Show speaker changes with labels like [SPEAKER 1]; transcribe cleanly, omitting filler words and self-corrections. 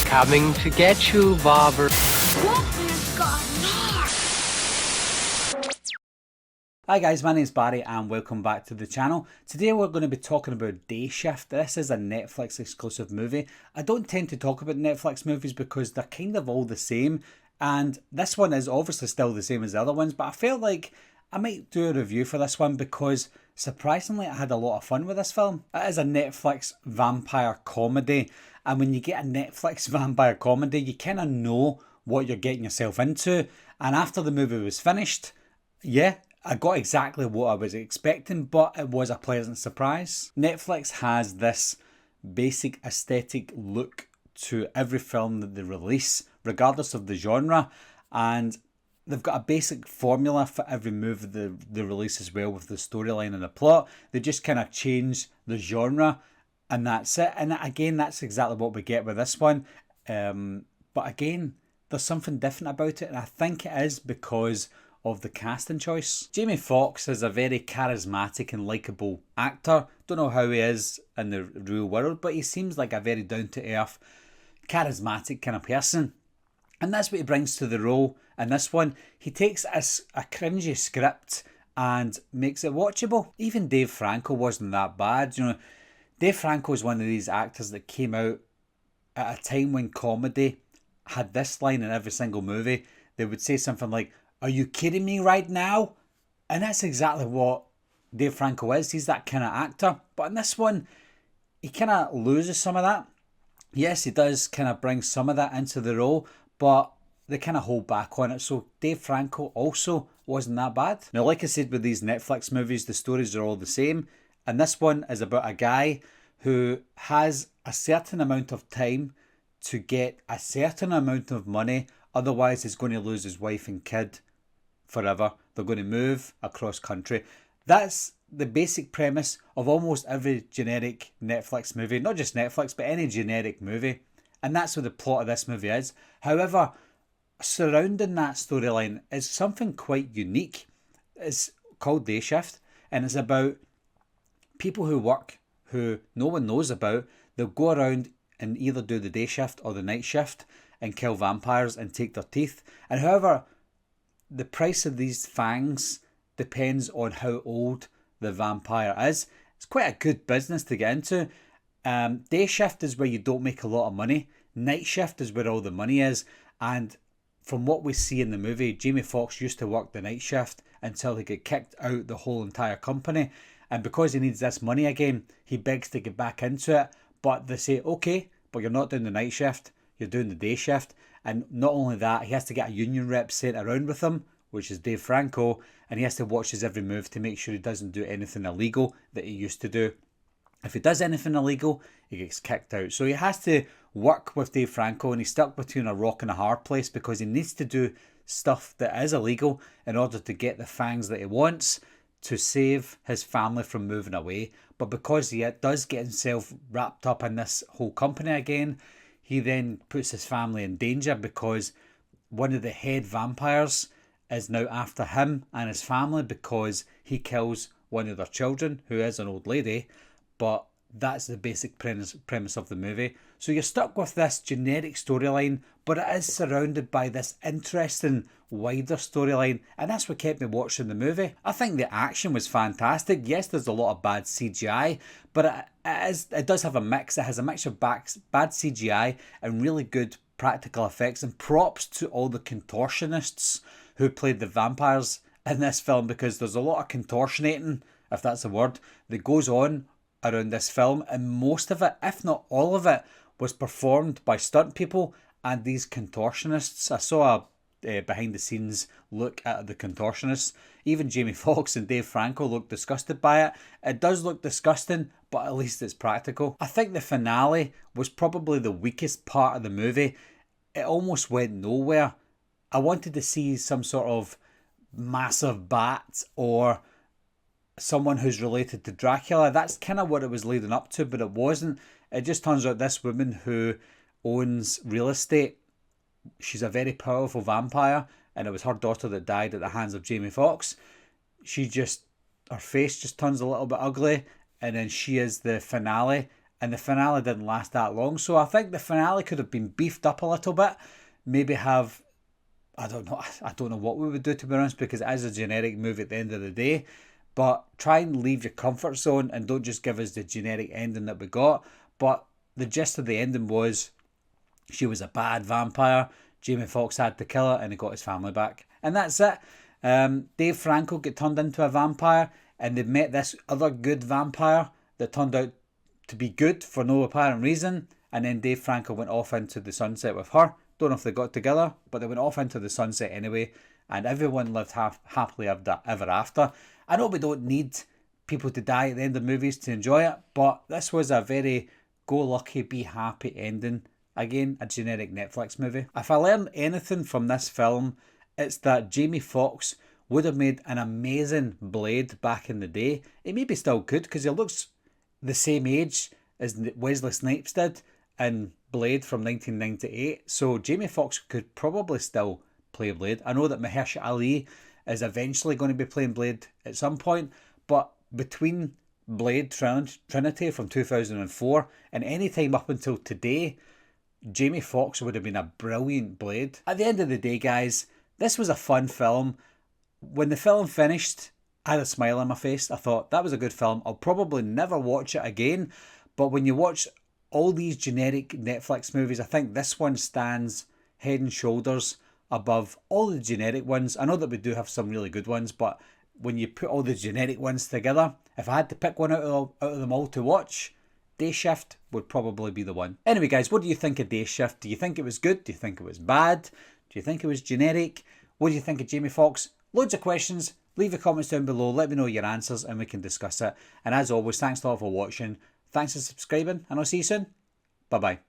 [SPEAKER 1] Coming to get you, Bobber.
[SPEAKER 2] Hi guys, my name's Barry and welcome back to the channel. Today we're going to be talking about Day Shift. This is a Netflix exclusive movie. I don't tend to talk about Netflix movies because they're kind of all the same, and this one is obviously still the same as the other ones, but I felt like I might do a review for this one because surprisingly I had a lot of fun with this film. It is a Netflix vampire comedy, and when you get a Netflix vampire comedy you kind of know what you're getting yourself into, and after the movie was finished, yeah, I got exactly what I was expecting, but it was a pleasant surprise. Netflix has this basic aesthetic look to every film that they release, regardless of the genre, and they've got a basic formula for every movie they release as well, with the storyline and the plot. They just kind of change the genre and that's it. And again, that's exactly what we get with this one. But again, there's something different about it, and I think it is because of the casting choice. Jamie Foxx is a very charismatic and likeable actor. Don't know how he is in the real world, but he seems like a very down-to-earth, charismatic kind of person. And that's what he brings to the role. In this one, he takes a cringy script and makes it watchable. Even Dave Franco wasn't that bad. You know, Dave Franco is one of these actors that came out at a time when comedy had this line in every single movie. They would say something like, "Are you kidding me right now?" And that's exactly what Dave Franco is. He's that kind of actor. But in this one, he kind of loses some of that. Yes, he does kind of bring some of that into the role, but they kind of hold back on it. So Dave Franco also wasn't that bad. Now, like I said, with these Netflix movies, the stories are all the same. And this one is about a guy who has a certain amount of time to get a certain amount of money. Otherwise, he's going to lose his wife and kid forever. They're going to move across country. That's the basic premise of almost every generic Netflix movie. Not just Netflix, but any generic movie. And that's what the plot of this movie is. However, surrounding that storyline is something quite unique. It's called Day Shift, and it's about people who work, who no one knows about. They'll go around and either do the day shift or the night shift and kill vampires and take their teeth. And however, the price of these fangs depends on how old the vampire is. It's quite a good business to get into. Day shift is where you don't make a lot of money. Night shift is where all the money is. And from what we see in the movie, Jamie Foxx used to work the night shift until he got kicked out the whole entire company. And because he needs this money again, he begs to get back into it. But they say, okay, but you're not doing the night shift, you're doing the day shift. And not only that, he has to get a union rep sent around with him, which is Dave Franco, and he has to watch his every move to make sure he doesn't do anything illegal that he used to do. If he does anything illegal, he gets kicked out. So he has to work with Dave Franco, and he's stuck between a rock and a hard place because he needs to do stuff that is illegal in order to get the fangs that he wants to save his family from moving away. But because he does get himself wrapped up in this whole company again, he then puts his family in danger because one of the head vampires is now after him and his family because he kills one of their children, who is an old lady. But that's the basic premise of the movie. So you're stuck with this generic storyline, but it is surrounded by this interesting wider storyline, and that's what kept me watching the movie. I think the action was fantastic. Yes, there's a lot of bad CGI, but it does have a mix. It has a mix of bad CGI and really good practical effects, and props to all the contortionists who played the vampires in this film, because there's a lot of contortionating, if that's a word, that goes on around this film, and most of it, if not all of it, was performed by stunt people and these contortionists. I saw a behind the scenes look at the contortionists. Even Jamie Foxx and Dave Franco look disgusted by it. It does look disgusting, but at least it's practical. I think the finale was probably the weakest part of the movie. It almost went nowhere. I wanted to see some sort of massive bat or someone who's related to Dracula. That's kind of what it was leading up to, but it wasn't. It just turns out this woman who owns real estate, she's a very powerful vampire, and it was her daughter that died at the hands of Jamie Foxx. Her face just turns a little bit ugly, and then she is the finale, and the finale didn't last that long. So I think the finale could have been beefed up a little bit. Maybe have, I don't know what we would do, to be honest, because it is a generic movie at the end of the day. But try and leave your comfort zone and don't just give us the generic ending that we got. But the gist of the ending was she was a bad vampire. Jamie Foxx had to kill her and he got his family back. And that's it. Dave Franco got turned into a vampire and they met this other good vampire that turned out to be good for no apparent reason. And then Dave Franco went off into the sunset with her. Don't know if they got together, but they went off into the sunset anyway. And everyone lived happily ever after. I know we don't need people to die at the end of movies to enjoy it, but this was a very go lucky, be happy ending. Again, a generic Netflix movie. If I learned anything from this film, it's that Jamie Foxx would have made an amazing Blade back in the day. It maybe still could because he looks the same age as Wesley Snipes did in Blade from 1998. So Jamie Foxx could probably still play Blade. I know that Mahershala Ali is eventually going to be playing Blade at some point, but between Blade Trinity from 2004 and any time up until today, Jamie Foxx would have been a brilliant Blade. At the end of the day, guys, this was a fun film. When the film finished, I had a smile on my face. I thought, that was a good film. I'll probably never watch it again. But when you watch all these generic Netflix movies, I think this one stands head and shoulders above all the generic ones. I know that we do have some really good ones, but when you put all the generic ones together, if I had to pick one out of them all to watch, Day Shift would probably be the one. Anyway, guys, what do you think of Day Shift? Do you think it was good? Do you think it was bad? Do you think it was generic? What do you think of Jamie Foxx? Loads of questions. Leave your comments down below. Let me know your answers and we can discuss it. And as always, thanks a lot for watching. Thanks for subscribing and I'll see you soon. Bye-bye.